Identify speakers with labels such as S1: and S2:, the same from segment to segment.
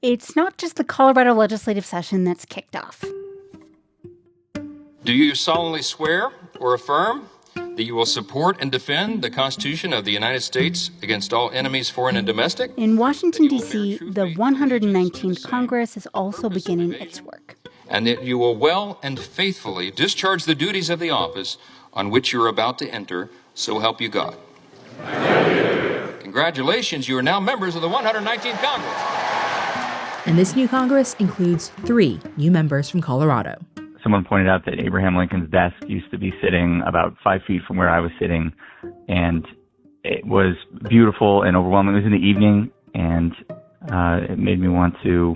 S1: it's not just the Colorado legislative session that's kicked off.
S2: Do you solemnly swear or affirm that you will support and defend the Constitution of the United States against all enemies, foreign and domestic?
S1: In Washington, D.C., the 119th Congress is also beginning its work.
S2: And that you will well and faithfully discharge the duties of the office on which you are about to enter, so help you God. Congratulations, you are now members of the 119th Congress.
S3: And this new Congress includes 3 new members from Colorado.
S4: Someone pointed out that Abraham Lincoln's desk used to be sitting about 5 feet from where I was sitting, and it was beautiful and overwhelming. It was in the evening, and it made me want to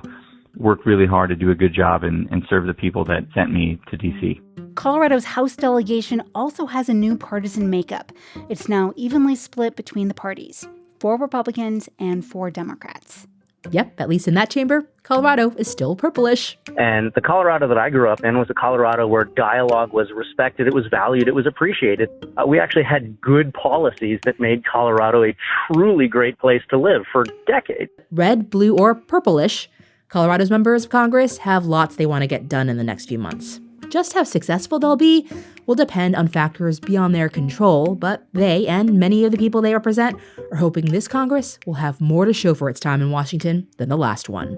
S4: work really hard to do a good job and serve the people that sent me to D.C.
S1: Colorado's House delegation also has a new partisan makeup. It's now evenly split between the parties, 4 Republicans and 4 Democrats.
S3: Yep, at least in that chamber, Colorado is still purplish.
S5: And the Colorado that I grew up in was a Colorado where dialogue was respected, it was valued, it was appreciated. We actually had good policies that made Colorado a truly great place to live for decades.
S3: Red, blue, or purplish, Colorado's members of Congress have lots they want to get done in the next few months. Just how successful they'll be will depend on factors beyond their control, but they and many of the people they represent are hoping this Congress will have more to show for its time in Washington than the last one.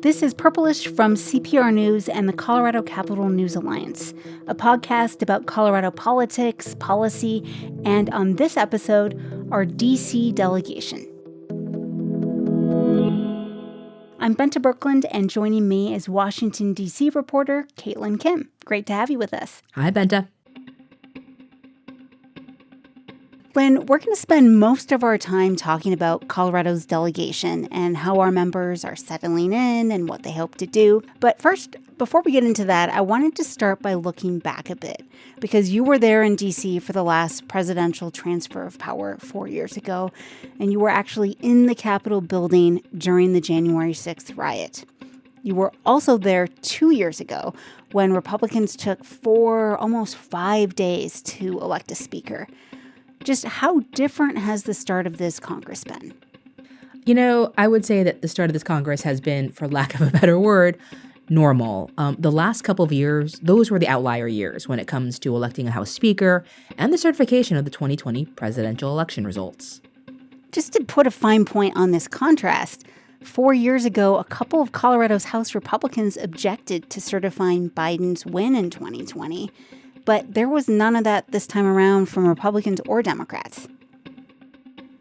S1: This is Purplish from CPR News and the Colorado Capital News Alliance, a podcast about Colorado politics, policy, and on this episode, our D.C. delegation. I'm Benta Birkeland, and joining me is Washington, D.C. reporter Caitlin Kim. Great to have you with us.
S3: Hi, Benta.
S1: Lynn, we're going to spend most of our time talking about Colorado's delegation and how our members are settling in and what they hope to do. But first, before we get into that, I wanted to start by looking back a bit, because you were there in D.C. for the last presidential transfer of power 4 years ago, and you were actually in the Capitol building during the January 6th riot. You were also there 2 years ago when Republicans took almost 5 days to elect a speaker. Just how different has the start of this Congress been?
S3: You know, I would say that the start of this Congress has been, for lack of a better word, normal. The last couple of years, those were the outlier years when it comes to electing a House Speaker and the certification of the 2020 presidential election results.
S1: Just to put a fine point on this contrast, 4 years ago, a couple of Colorado's House Republicans objected to certifying Biden's win in 2020. But there was none of that this time around from Republicans or Democrats.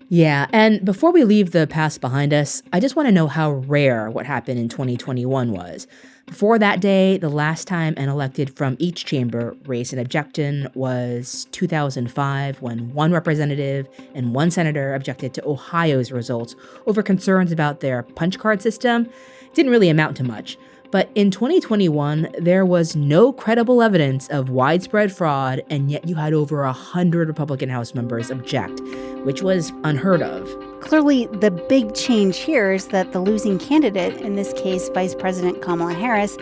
S3: Yeah, and before we leave the past behind us, I just want to know how rare what happened in 2021 was. Before that day, the last time an elected from each chamber raised an objection was 2005, when 1 representative and 1 senator objected to Ohio's results over concerns about their punch card system. It didn't really amount to much. But in 2021, there was no credible evidence of widespread fraud, and yet you had over 100 Republican House members object, which was unheard of.
S1: Clearly, the big change here is that the losing candidate, in this case Vice President Kamala Harris,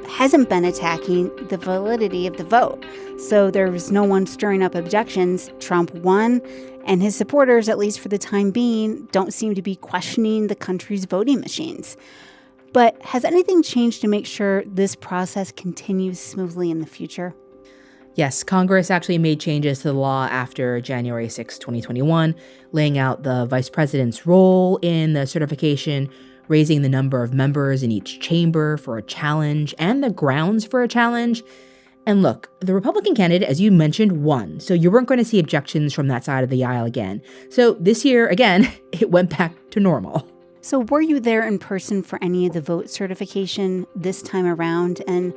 S1: hasn't been attacking the validity of the vote. So there's no one stirring up objections. Trump won, and his supporters, at least for the time being, don't seem to be questioning the country's voting machines. But has anything changed to make sure this process continues smoothly in the future?
S3: Yes, Congress actually made changes to the law after January 6, 2021, laying out the vice president's role in the certification, raising the number of members in each chamber for a challenge, and the grounds for a challenge. And look, the Republican candidate, as you mentioned, won, so you weren't going to see objections from that side of the aisle again. So this year, again, it went back to normal.
S1: So were you there in person for any of the vote certification this time around? And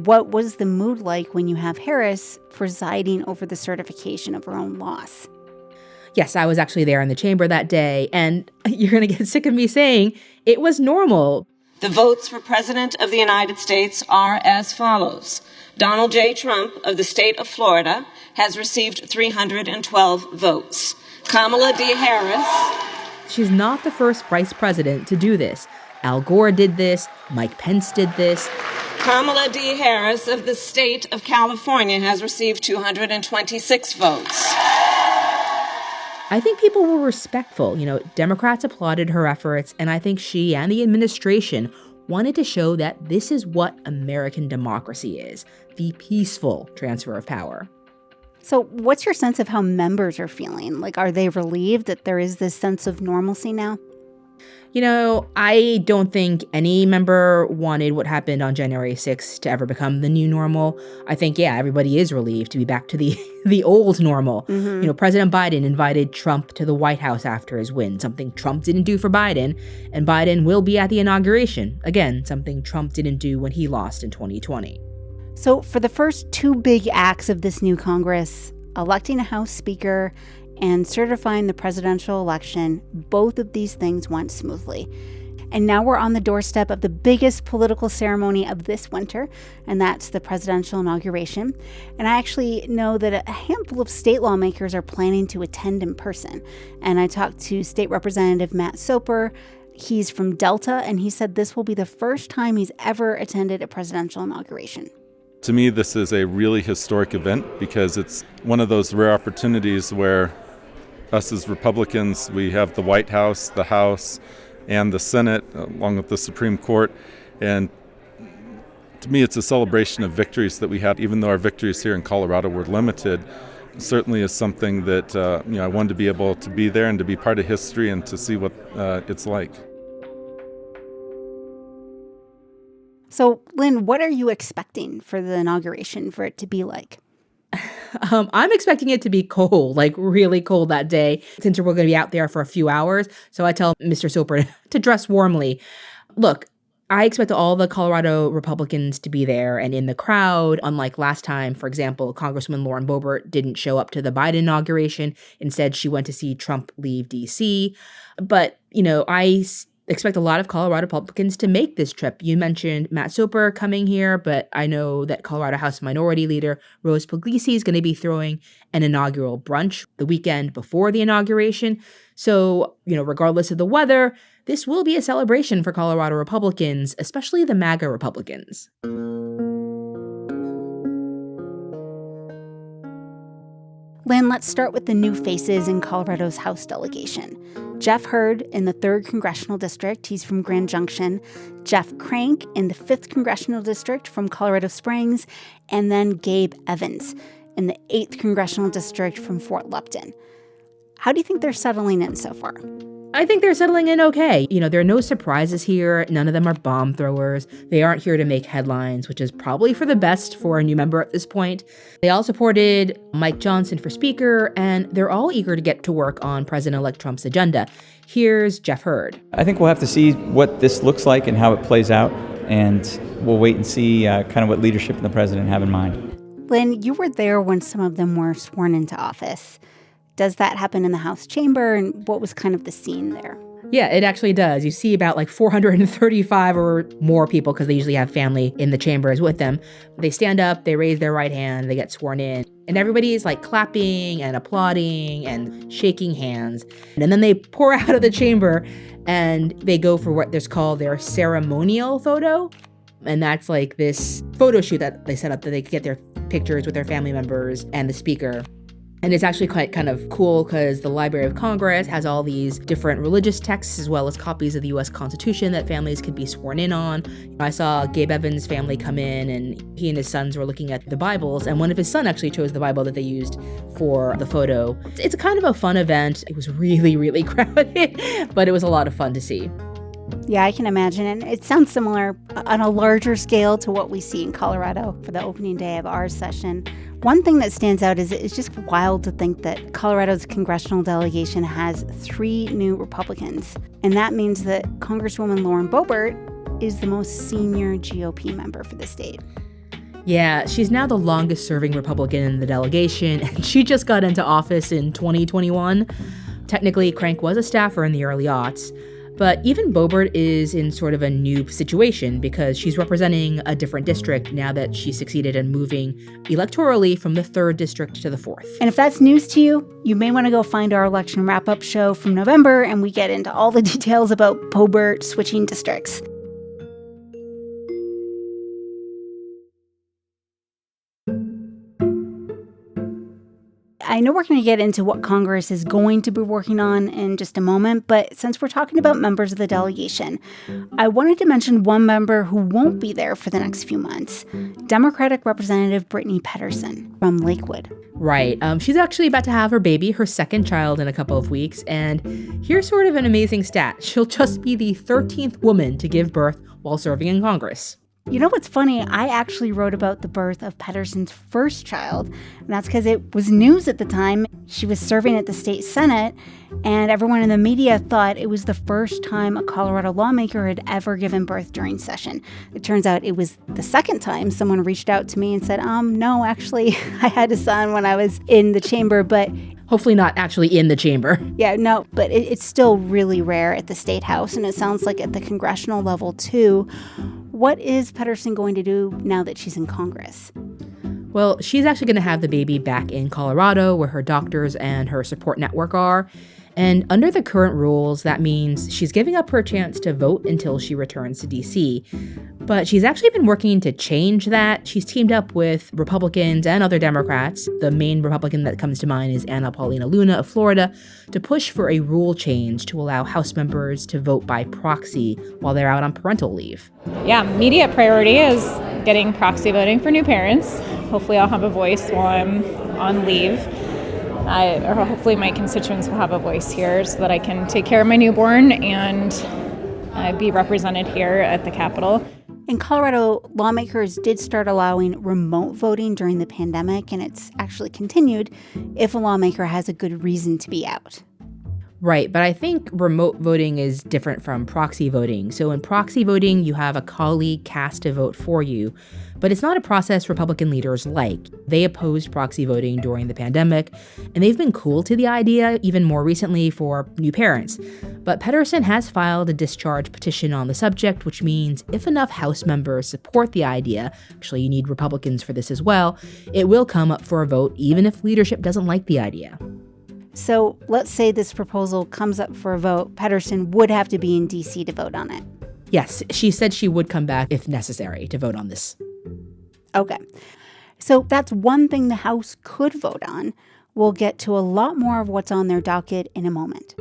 S1: what was the mood like when you have Harris presiding over the certification of her own loss?
S3: Yes, I was actually there in the chamber that day, and you're going to get sick of me saying it was normal.
S6: The votes for President of the United States are as follows. Donald J. Trump of the state of Florida has received 312 votes. Kamala D. Harris...
S3: She's not the first vice president to do this. Al Gore did this. Mike Pence did this.
S6: Kamala D. Harris of the state of California has received 226 votes.
S3: I think people were respectful. Democrats applauded her efforts, and I think she and the administration wanted to show that this is what American democracy is, the peaceful transfer of power.
S1: So what's your sense of how members are feeling? Like, are they relieved that there is this sense of normalcy now?
S3: I don't think any member wanted what happened on January 6th to ever become the new normal. I think, everybody is relieved to be back to the old normal.
S1: Mm-hmm.
S3: President Biden invited Trump to the White House after his win, something Trump didn't do for Biden, and Biden will be at the inauguration. Again, something Trump didn't do when he lost in 2020.
S1: So for the first two big acts of this new Congress, electing a House Speaker and certifying the presidential election, both of these things went smoothly. And now we're on the doorstep of the biggest political ceremony of this winter, and that's the presidential inauguration. And I actually know that a handful of state lawmakers are planning to attend in person. And I talked to State Representative Matt Soper. He's from Delta, and he said this will be the first time he's ever attended a presidential inauguration.
S7: To me, this is a really historic event because it's one of those rare opportunities where us as Republicans, we have the White House, the House, and the Senate, along with the Supreme Court. And to me, it's a celebration of victories that we had, even though our victories here in Colorado were limited. It certainly is something that I wanted to be able to be there and to be part of history and to see what it's like.
S1: So, Lynn, what are you expecting for the inauguration for it to be like?
S3: I'm expecting it to be cold, like really cold that day, since we're going to be out there for a few hours. So I tell Mr. Soper to dress warmly. Look, I expect all the Colorado Republicans to be there and in the crowd. Unlike last time, for example, Congresswoman Lauren Boebert didn't show up to the Biden inauguration. Instead, she went to see Trump leave D.C. But, I expect a lot of Colorado Republicans to make this trip. You mentioned Matt Soper coming here, but I know that Colorado House Minority Leader Rose Puglisi is going to be throwing an inaugural brunch the weekend before the inauguration. So, regardless of the weather, this will be a celebration for Colorado Republicans, especially the MAGA Republicans.
S1: Lynn, let's start with the new faces in Colorado's House delegation. Jeff Hurd in the 3rd Congressional District, he's from Grand Junction. Jeff Crank in the 5th Congressional District from Colorado Springs. And then Gabe Evans in the 8th Congressional District from Fort Lupton. How do you think they're settling in so far?
S3: I think they're settling in okay. There are no surprises here. None of them are bomb throwers. They aren't here to make headlines, which is probably for the best for a new member at this point. They all supported Mike Johnson for Speaker, and they're all eager to get to work on President-elect Trump's agenda. Here's Jeff Hurd.
S8: I think we'll have to see what this looks like and how it plays out, and we'll wait and see kind of what leadership and the president have in mind.
S1: Lynn, you were there when some of them were sworn into office. Does that happen in the House chamber, and what was kind of the scene there?
S3: Yeah, it actually does. You see about 435 or more people, because they usually have family in the chambers with them. They stand up, they raise their right hand, they get sworn in, and everybody is clapping and applauding and shaking hands. And then they pour out of the chamber and they go for what is called their ceremonial photo. And that's this photo shoot that they set up that they could get their pictures with their family members and the speaker. And it's actually quite kind of cool because the Library of Congress has all these different religious texts as well as copies of the U.S. Constitution that families could be sworn in on. I saw Gabe Evans' family come in, and he and his sons were looking at the Bibles, and one of his sons actually chose the Bible that they used for the photo. It's kind of a fun event. It was really, really crowded, but it was a lot of fun to see.
S1: Yeah, I can imagine. And it sounds similar on a larger scale to what we see in Colorado for the opening day of our session. One thing that stands out is it's just wild to think that Colorado's congressional delegation has 3 new Republicans. And that means that Congresswoman Lauren Boebert is the most senior GOP member for the state.
S3: Yeah, she's now the longest serving Republican in the delegation, and she just got into office in 2021. Technically, Crank was a staffer in the early aughts. But even Boebert is in sort of a new situation because she's representing a different district now that she succeeded in moving electorally from the 3rd district to the 4th.
S1: And if that's news to you, you may want to go find our election wrap-up show from November, and we get into all the details about Boebert switching districts. I know we're going to get into what Congress is going to be working on in just a moment, but since we're talking about members of the delegation, I wanted to mention one member who won't be there for the next few months, Democratic Representative Brittany Petterson from Lakewood.
S3: Right. She's actually about to have her baby, her second child, in a couple of weeks. And here's sort of an amazing stat. She'll just be the 13th woman to give birth while serving in Congress.
S1: You know what's funny? I actually wrote about the birth of Petterson's first child, and that's because it was news at the time. She was serving at the state Senate, and everyone in the media thought it was the first time a Colorado lawmaker had ever given birth during session. It turns out it was the second time someone reached out to me and said, no, actually, I had a son when I was in the chamber, but...
S3: Hopefully not actually in the chamber.
S1: Yeah, no, but it's still really rare at the State House, and it sounds like at the congressional level, too. What is Petterson going to do now that she's in Congress?
S3: Well, she's actually going to have the baby back in Colorado, where her doctors and her support network are. And under the current rules, that means she's giving up her chance to vote until she returns to D.C. But she's actually been working to change that. She's teamed up with Republicans and other Democrats. The main Republican that comes to mind is Anna Paulina Luna of Florida, to push for a rule change to allow House members to vote by proxy while they're out on parental leave.
S9: Yeah, immediate priority is getting proxy voting for new parents. Hopefully I'll have a voice while I'm on leave. Or hopefully my constituents will have a voice here so that I can take care of my newborn and be represented here at the Capitol.
S1: In Colorado, lawmakers did start allowing remote voting during the pandemic, and it's actually continued if a lawmaker has a good reason to be out.
S3: Right, but I think remote voting is different from proxy voting. So in proxy voting, you have a colleague cast a vote for you, but it's not a process Republican leaders like. They opposed proxy voting during the pandemic, and they've been cool to the idea even more recently for new parents. But Petterson has filed a discharge petition on the subject, which means if enough House members support the idea, actually you need Republicans for this as well, it will come up for a vote even if leadership doesn't like the idea.
S1: So let's say this proposal comes up for a vote. Petterson would have to be in D.C. to vote on it.
S3: Yes, she said she would come back if necessary to vote on this.
S1: Okay. So that's one thing the House could vote on. We'll get to a lot more of what's on their docket in a moment.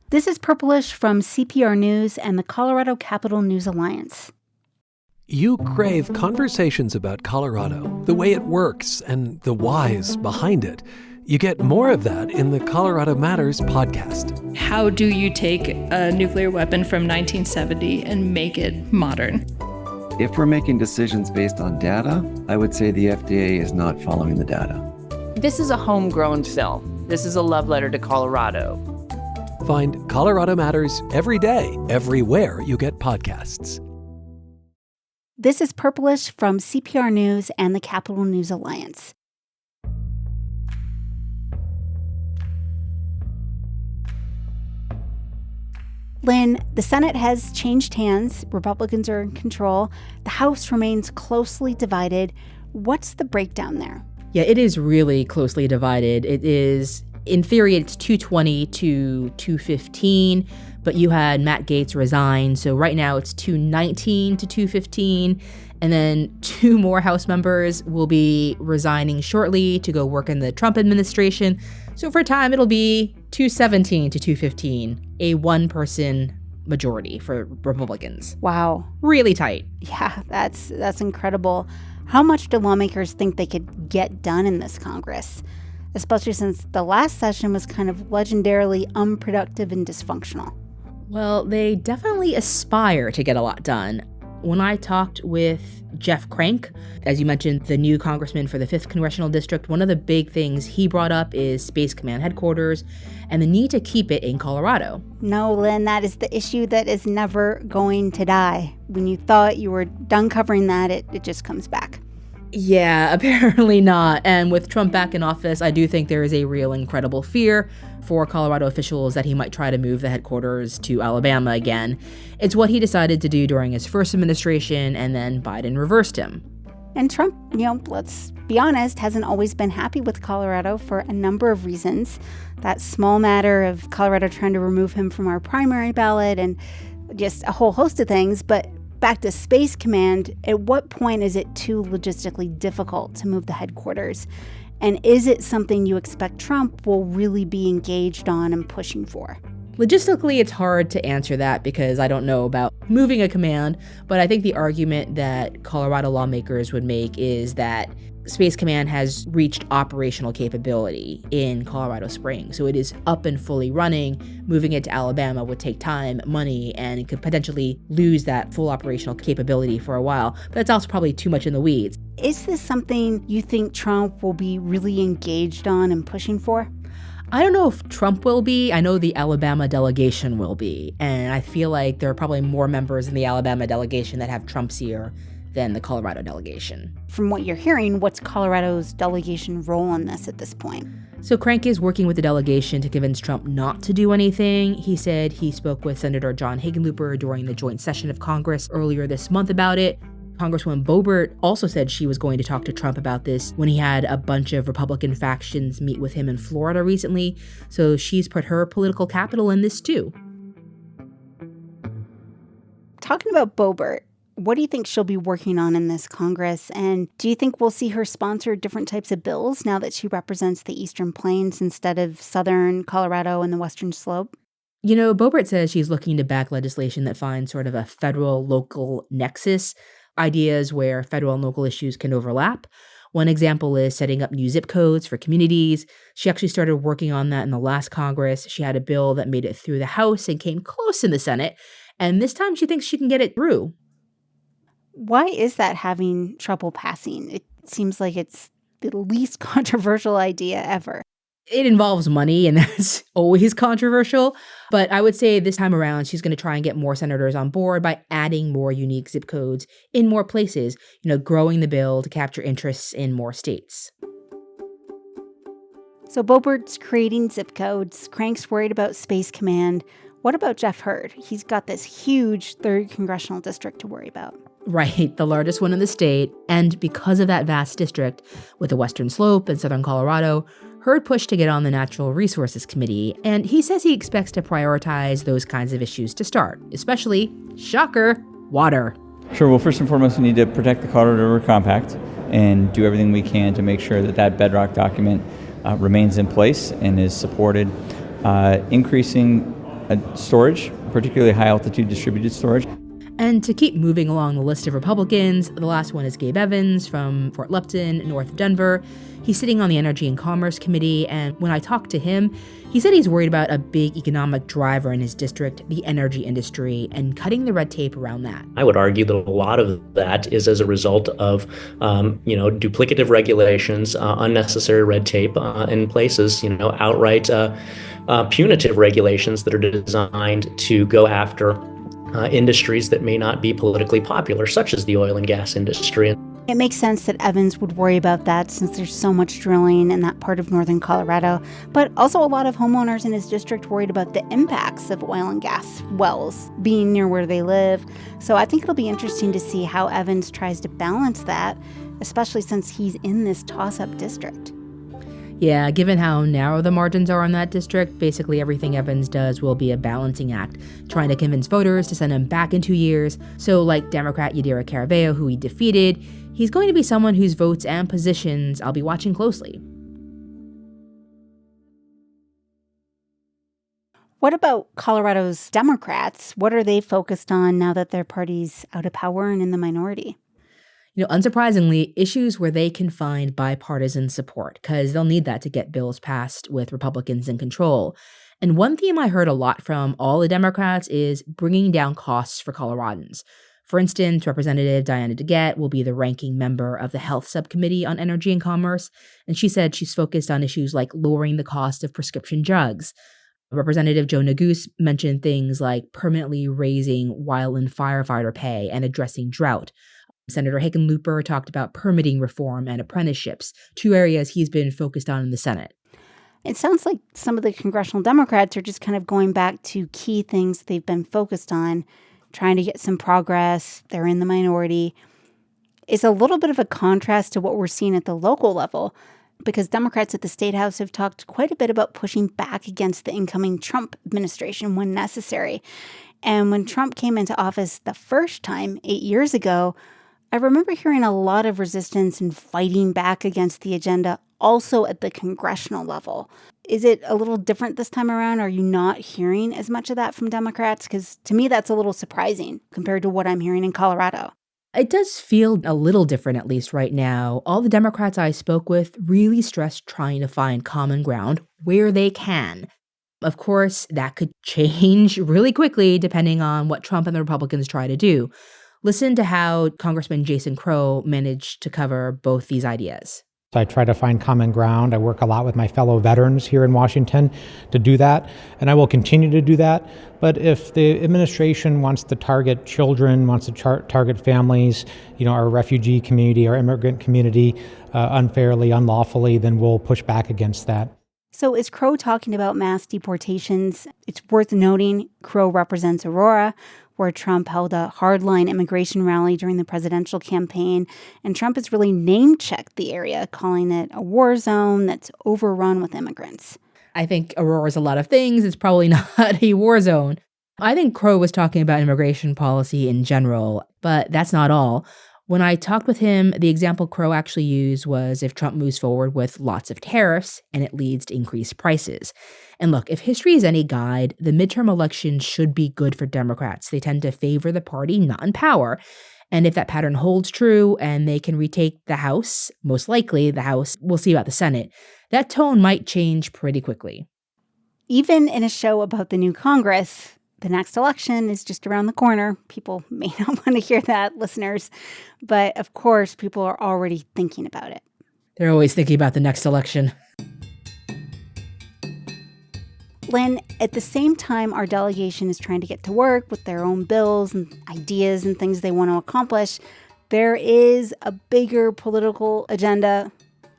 S1: This is Purplish from CPR News and the Colorado Capital News Alliance.
S10: You crave conversations about Colorado, the way it works, and the whys behind it. You get more of that in the Colorado Matters podcast.
S11: How do you take a nuclear weapon from 1970 and make it modern?
S12: If we're making decisions based on data, I would say the FDA is not following the data.
S13: This is a homegrown film. This is a love letter to Colorado.
S10: Find Colorado Matters every day, everywhere you get podcasts.
S1: This is Purplish from CPR News and the Capital News Alliance. Lynn, the Senate has changed hands. Republicans are in control. The House remains closely divided. What's the breakdown there?
S3: Yeah, it is really closely divided. It is, in theory, it's 220 to 215. But you had Matt Gaetz resign, so right now it's 219 to 215, and then 2 more House members will be resigning shortly to go work in the Trump administration. So for a time, it'll be 217 to 215, a one-person majority for Republicans.
S1: Wow.
S3: Really tight.
S1: Yeah, that's incredible. How much do lawmakers think they could get done in this Congress? Especially since the last session was kind of legendarily unproductive and dysfunctional.
S3: Well, they definitely aspire to get a lot done. When I talked with Jeff Crank, as you mentioned, the new congressman for the 5th Congressional District, one of the big things he brought up is Space Command Headquarters and the need to keep it in Colorado.
S1: No, Lynn, that is the issue that is never going to die. When you thought you were done covering that, it just comes back.
S3: Yeah, apparently not. And with Trump back in office, I do think there is a real incredible fear for Colorado officials that he might try to move the headquarters to Alabama again. It's what he decided to do during his first administration, and then Biden reversed him.
S1: And Trump, let's be honest, hasn't always been happy with Colorado for a number of reasons. That small matter of Colorado trying to remove him from our primary ballot and just a whole host of things. But back to Space Command, at what point is it too logistically difficult to move the headquarters? And is it something you expect Trump will really be engaged on and pushing for?
S3: Logistically, it's hard to answer that because I don't know about moving a command, but I think the argument that Colorado lawmakers would make is that Space Command has reached operational capability in Colorado Springs. So it is up and fully running. Moving it to Alabama would take time, money, and it could potentially lose that full operational capability for a while. But that's also probably too much in the weeds.
S1: Is this something you think Trump will be really engaged on and pushing for?
S3: I don't know if Trump will be. I know the Alabama delegation will be. And I feel like there are probably more members in the Alabama delegation that have Trump's ear than the Colorado delegation.
S1: From what you're hearing, what's Colorado's delegation role in this at this point?
S3: So KUNC is working with the delegation to convince Trump not to do anything. He said he spoke with Senator John Hickenlooper during the joint session of Congress earlier this month about it. Congresswoman Boebert also said she was going to talk to Trump about this when he had a bunch of Republican factions meet with him in Florida recently. So she's put her political capital in this too.
S1: Talking about Boebert, what do you think she'll be working on in this Congress? And do you think we'll see her sponsor different types of bills now that she represents the Eastern Plains instead of Southern Colorado and the Western Slope?
S3: You know, Boebert says she's looking to back legislation that finds sort of a federal-local nexus, ideas where federal and local issues can overlap. One example is setting up new zip codes for communities. She actually started working on that in the last Congress. She had a bill that made it through the House and came close in the Senate. And this time she thinks she can get it through.
S1: Why is that having trouble passing? It seems like it's the least controversial idea ever.
S3: It involves money, and that's always controversial. But I would say this time around, she's going to try and get more senators on board by adding more unique zip codes in more places, growing the bill to capture interests in more states.
S1: So Boebert's creating zip codes. KUNC's worried about Space Command. What about Jeff Hurd? He's got this huge 3rd congressional district to worry about.
S3: Right, the largest one in the state. And because of that vast district, with the Western Slope and Southern Colorado, Hurd pushed to get on the Natural Resources Committee, and he says he expects to prioritize those kinds of issues to start, especially, shocker, water.
S8: Sure. Well, first and foremost, we need to protect the Colorado River Compact and do everything we can to make sure that that bedrock document remains in place and is supported. Increasing storage, particularly high-altitude distributed storage.
S3: And to keep moving along the list of Republicans, the last one is Gabe Evans from Fort Lupton, north of Denver. He's sitting on the Energy and Commerce Committee, and when I talked to him, he said he's worried about a big economic driver in his district, the energy industry, and cutting the red tape around that.
S14: I would argue that a lot of that is as a result of, duplicative regulations, unnecessary red tape in places, outright punitive regulations that are designed to go after industries that may not be politically popular, such as the oil and gas industry.
S1: It makes sense that Evans would worry about that since there's so much drilling in that part of northern Colorado, but also a lot of homeowners in his district worried about the impacts of oil and gas wells being near where they live. So I think it'll be interesting to see how Evans tries to balance that, especially since he's in this toss-up district.
S3: Yeah, given how narrow the margins are in that district, basically everything Evans does will be a balancing act, trying to convince voters to send him back in 2 years. So like Democrat Yadira Caraveo, who he defeated, he's going to be someone whose votes and positions I'll be watching closely.
S1: What about Colorado's Democrats? What are they focused on now that their party's out of power and in the minority?
S3: Unsurprisingly, issues where they can find bipartisan support, because they'll need that to get bills passed with Republicans in control. And one theme I heard a lot from all the Democrats is bringing down costs for Coloradans. For instance, Representative Diana DeGette will be the ranking member of the Health Subcommittee on Energy and Commerce, and she said she's focused on issues like lowering the cost of prescription drugs. Representative Joe Neguse mentioned things like permanently raising wildland firefighter pay and addressing drought. Senator Hickenlooper talked about permitting reform and apprenticeships, 2 areas he's been focused on in the Senate.
S1: It sounds like some of the congressional Democrats are just kind of going back to key things they've been focused on, trying to get some progress. They're in the minority. It's a little bit of a contrast to what we're seeing at the local level, because Democrats at the State House have talked quite a bit about pushing back against the incoming Trump administration when necessary. And when Trump came into office the first time 8 years ago, I remember hearing a lot of resistance and fighting back against the agenda, also at the congressional level. Is it a little different this time around? Are you not hearing as much of that from Democrats? Because to me, that's a little surprising compared to what I'm hearing in Colorado.
S3: It does feel a little different, at least right now. All the Democrats I spoke with really stressed trying to find common ground where they can. Of course, that could change really quickly depending on what Trump and the Republicans try to do. Listen to how Congressman Jason Crow managed to cover both these ideas.
S15: I try to find common ground. I work a lot with my fellow veterans here in Washington to do that, and I will continue to do that. But if the administration wants to target children, wants to target families, our refugee community, our immigrant community, unfairly, unlawfully, then we'll push back against that.
S1: So is Crow talking about mass deportations? It's worth noting Crow represents Aurora, where Trump held a hardline immigration rally during the presidential campaign. And Trump has really name-checked the area, calling it a war zone that's overrun with immigrants.
S3: I think Aurora's a lot of things. It's probably not a war zone. I think Crow was talking about immigration policy in general, but that's not all. When I talked with him, the example Crow actually used was if Trump moves forward with lots of tariffs and it leads to increased prices. And look, if history is any guide, the midterm elections should be good for Democrats. They tend to favor the party not in power. And if that pattern holds true and they can retake the House, most likely the House, we'll see about the Senate, that tone might change pretty quickly.
S1: Even in a show about the new Congress, the next election is just around the corner. People may not want to hear that, listeners. But of course, people are already thinking about it.
S3: They're always thinking about the next election.
S1: Lynn, at the same time, our delegation is trying to get to work with their own bills and ideas and things they want to accomplish. There is a bigger political agenda,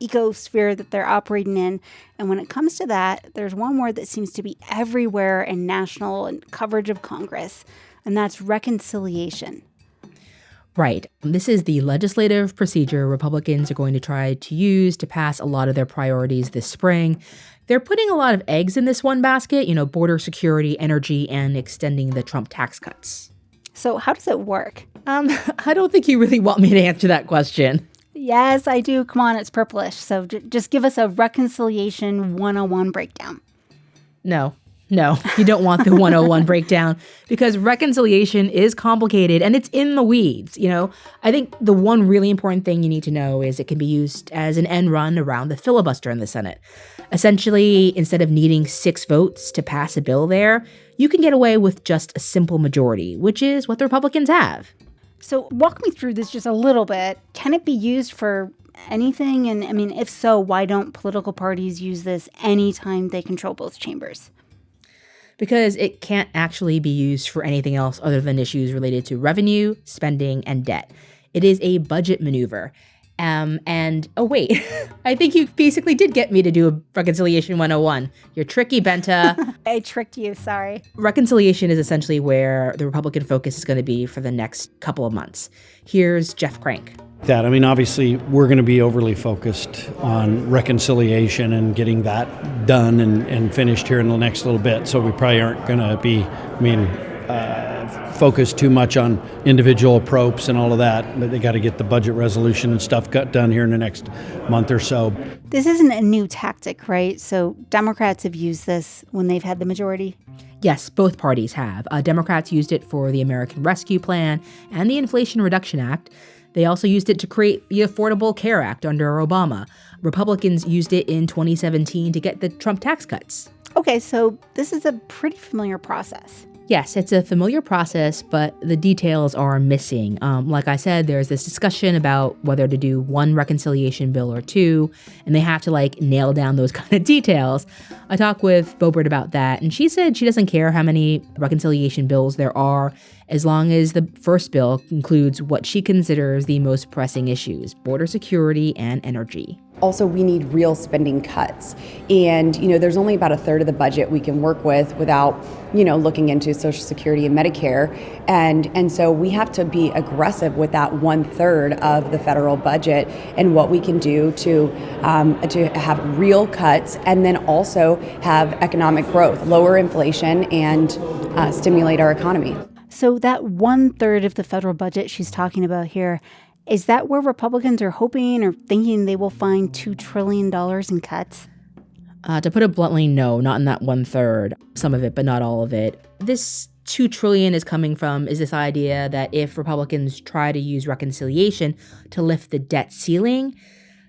S1: ecosphere that they're operating in. And when it comes to that, there's one word that seems to be everywhere in national and coverage of Congress, and that's reconciliation.
S3: Right. This is the legislative procedure Republicans are going to try to use to pass a lot of their priorities this spring. They're putting a lot of eggs in this one basket, border security, energy, and extending the Trump tax cuts.
S1: So how does it work?
S3: I don't think you really want me to answer that question.
S1: Yes, I do. Come on, it's Purplish. So just give us a reconciliation 101 breakdown.
S3: No, you don't want the 101 breakdown because reconciliation is complicated and it's in the weeds. I think the one really important thing you need to know is it can be used as an end run around the filibuster in the Senate. Essentially, instead of needing 6 votes to pass a bill there, you can get away with just a simple majority, which is what the Republicans have.
S1: So walk me through this just a little bit. Can it be used for anything? And if so, why don't political parties use this anytime they control both chambers?
S3: Because it can't actually be used for anything else other than issues related to revenue, spending, and debt. It is a budget maneuver. I think you basically did get me to do a Reconciliation 101. You're tricky, Benta.
S1: I tricked you, sorry.
S3: Reconciliation is essentially where the Republican focus is going to be for the next couple of months. Here's Jeff Crank.
S16: Obviously, we're going to be overly focused on reconciliation and getting that done and finished here in the next little bit. So we probably aren't going to be, focus too much on individual approps and all of that, but they got to get the budget resolution and stuff got done here in the next month or so.
S1: This isn't a new tactic, right? So Democrats have used this when they've had the majority?
S3: Yes, both parties have. Democrats used it for the American Rescue Plan and the Inflation Reduction Act. They also used it to create the Affordable Care Act under Obama. Republicans used it in 2017 to get the Trump tax cuts.
S1: Okay, so this is a pretty familiar process.
S3: Yes, it's a familiar process, but the details are missing. Like I said, there's this discussion about whether to do one reconciliation bill or 2, and they have to nail down those kind of details. I talked with Boebert about that, and she said she doesn't care how many reconciliation bills there are, as long as the first bill includes what she considers the most pressing issues, border security and energy.
S17: Also, we need real spending cuts. And, there's only about a third of the budget we can work with without, looking into Social Security and Medicare. And so we have to be aggressive with that 1/3 of the federal budget and what we can do to have real cuts and then also have economic growth, lower inflation, and stimulate our economy.
S1: So that 1/3 of the federal budget she's talking about here, is that where Republicans are hoping or thinking they will find $2 trillion in cuts?
S3: To put it bluntly, no, not in that 1/3. Some of it, but not all of it. This $2 trillion is this idea that if Republicans try to use reconciliation to lift the debt ceiling,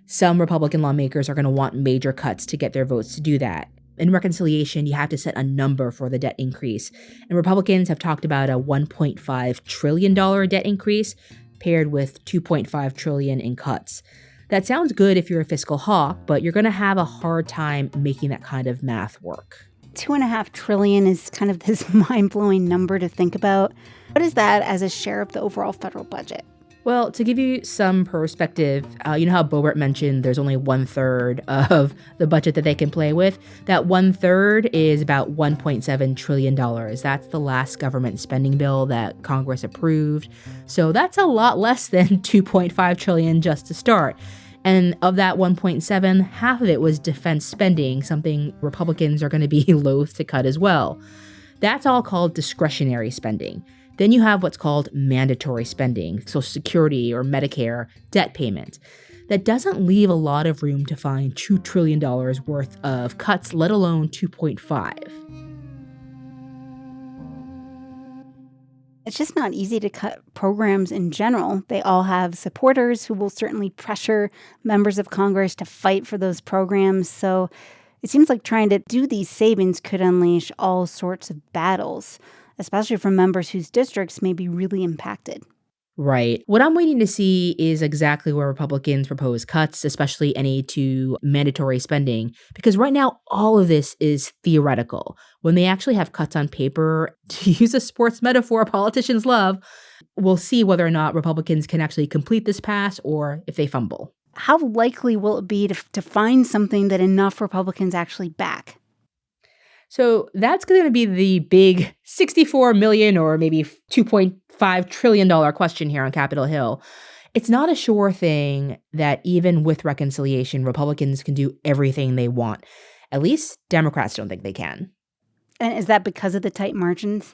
S3: some Republican lawmakers are going to want major cuts to get their votes to do that. In reconciliation, you have to set a number for the debt increase. And Republicans have talked about a $1.5 trillion debt increase paired with $2.5 trillion in cuts. That sounds good if you're a fiscal hawk, but you're going to have a hard time making that kind of math work.
S1: $2.5 trillion is kind of this mind-blowing number to think about. What is that as a share of the overall federal budget?
S3: Well, to give you some perspective, you know how Boebert mentioned there's only 1/3 of the budget that they can play with? That 1/3 is about $1.7 trillion. That's the last government spending bill that Congress approved. So that's a lot less than $2.5 trillion just to start. And of that 1.7, half of it was defense spending, something Republicans are going to be loath to cut as well. That's all called discretionary spending. Then you have what's called mandatory spending, Social Security or Medicare, debt payments. That doesn't leave a lot of room to find $2 trillion worth of cuts, let alone 2.5.
S1: It's just not easy to cut programs in general. They all have supporters who will certainly pressure members of Congress to fight for those programs. So it seems like trying to do these savings could unleash all sorts of battles, especially for members whose districts may be really impacted.
S3: Right. What I'm waiting to see is exactly where Republicans propose cuts, especially any to mandatory spending, because right now all of this is theoretical. When they actually have cuts on paper, to use a sports metaphor politicians love, we'll see whether or not Republicans can actually complete this pass or if they fumble.
S1: How likely will it be to find something that enough Republicans actually back?
S3: So that's going to be the big $64 million or maybe $2.5 trillion question here on Capitol Hill. It's not a sure thing that even with reconciliation, Republicans can do everything they want. At least Democrats don't think they can.
S1: And is that because of the tight margins?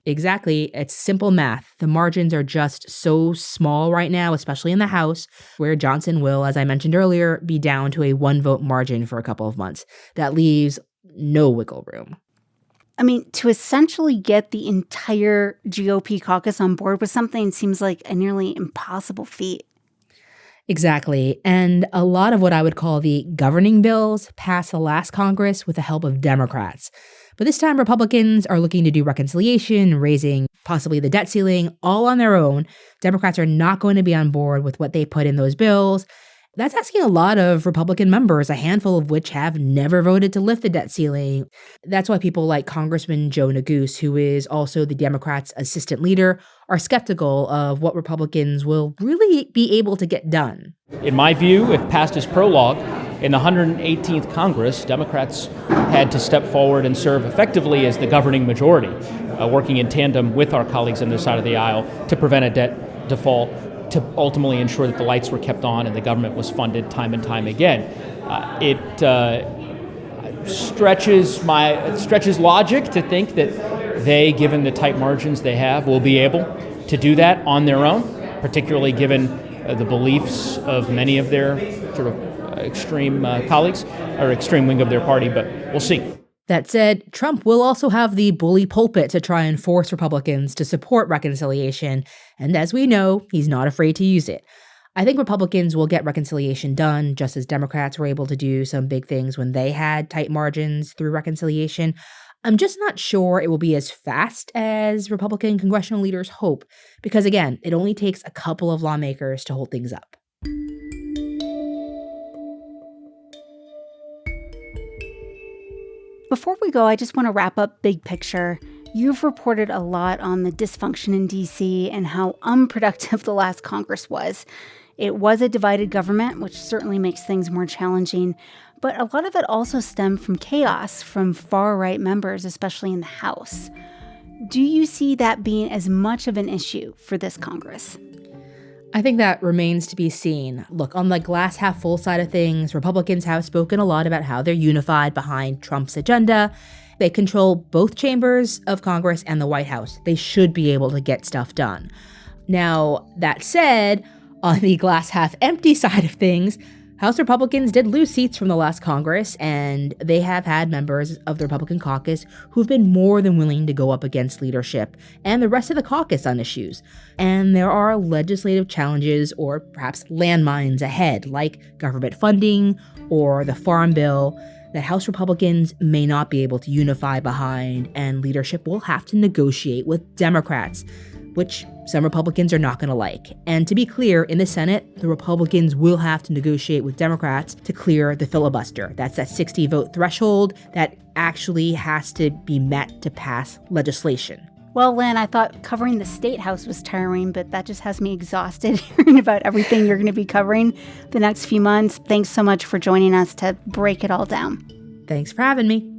S3: Exactly. It's simple math. The margins are just so small right now, especially in the House, where Johnson will, as I mentioned earlier, be down to a 1-vote margin for a couple of months. That leaves no wiggle room.
S1: I mean, to essentially get the entire GOP caucus on board with something seems like a nearly impossible feat.
S3: Exactly. And a lot of what I would call the governing bills passed the last Congress with the help of Democrats. But this time, Republicans are looking to do reconciliation, raising possibly the debt ceiling, all on their own. Democrats are not going to be on board with what they put in those bills. That's asking a lot of Republican members, a handful of which have never voted to lift the debt ceiling. That's why people like Congressman Joe Neguse, who is also the Democrats' assistant leader, are skeptical of what Republicans will really be able to get done.
S18: In my view, if passed as prologue, in the 118th Congress, Democrats had to step forward and serve effectively as the governing majority, working in tandem with our colleagues on this side of the aisle to prevent a debt default, to ultimately ensure that the lights were kept on and the government was funded time and time again. It stretches logic to think that they, given the tight margins they have, will be able to do that on their own, particularly given the beliefs of many of their sort of extreme colleagues or extreme wing of their party, but we'll see.
S3: That said, Trump will also have the bully pulpit to try and force Republicans to support reconciliation, and as we know, he's not afraid to use it. I think Republicans will get reconciliation done, just as Democrats were able to do some big things when they had tight margins through reconciliation. I'm just not sure it will be as fast as Republican congressional leaders hope, because again, it only takes a couple of lawmakers to hold things up.
S1: Before we go, I just want to wrap up big picture. You've reported a lot on the dysfunction in D.C. and how unproductive the last Congress was. It was a divided government, which certainly makes things more challenging, but a lot of it also stemmed from chaos from far-right members, especially in the House. Do you see that being as much of an issue for this Congress?
S3: I think that remains to be seen. Look, on the glass half full side of things, Republicans have spoken a lot about how they're unified behind Trump's agenda. They control both chambers of Congress and the White House. They should be able to get stuff done. Now, that said, on the glass half empty side of things, House Republicans did lose seats from the last Congress, and they have had members of the Republican caucus who've been more than willing to go up against leadership and the rest of the caucus on issues. And there are legislative challenges or perhaps landmines ahead, like government funding or the Farm Bill, that House Republicans may not be able to unify behind, and leadership will have to negotiate with Democrats, which some Republicans are not going to like. And to be clear, in the Senate, the Republicans will have to negotiate with Democrats to clear the filibuster. That's that 60-vote threshold that actually has to be met to pass legislation.
S1: Well, Lynn, I thought covering the State House was tiring, but that just has me exhausted hearing about everything you're going to be covering the next few months. Thanks so much for joining us to break it all down.
S3: Thanks for having me.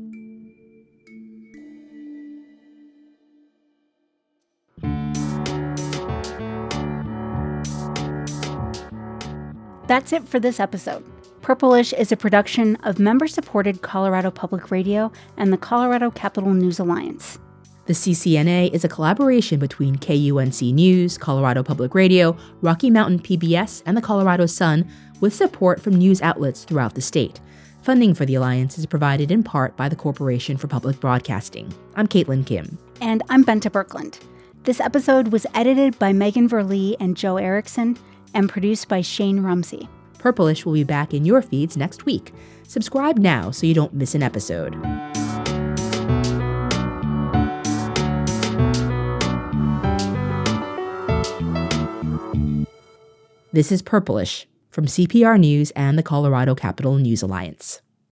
S1: That's it for this episode. Purplish is a production of member-supported Colorado Public Radio and the Colorado Capital News Alliance.
S3: The CCNA is a collaboration between KUNC News, Colorado Public Radio, Rocky Mountain PBS, and the Colorado Sun, with support from news outlets throughout the state. Funding for the Alliance is provided in part by the Corporation for Public Broadcasting. I'm Caitlin Kim.
S1: And I'm Benta Birkeland. This episode was edited by Megan Verlee and Joe Erickson and produced by Shane Rumsey.
S3: Purplish will be back in your feeds next week. Subscribe now so you don't miss an episode. This is Purplish from CPR News and the Colorado Capital News Alliance.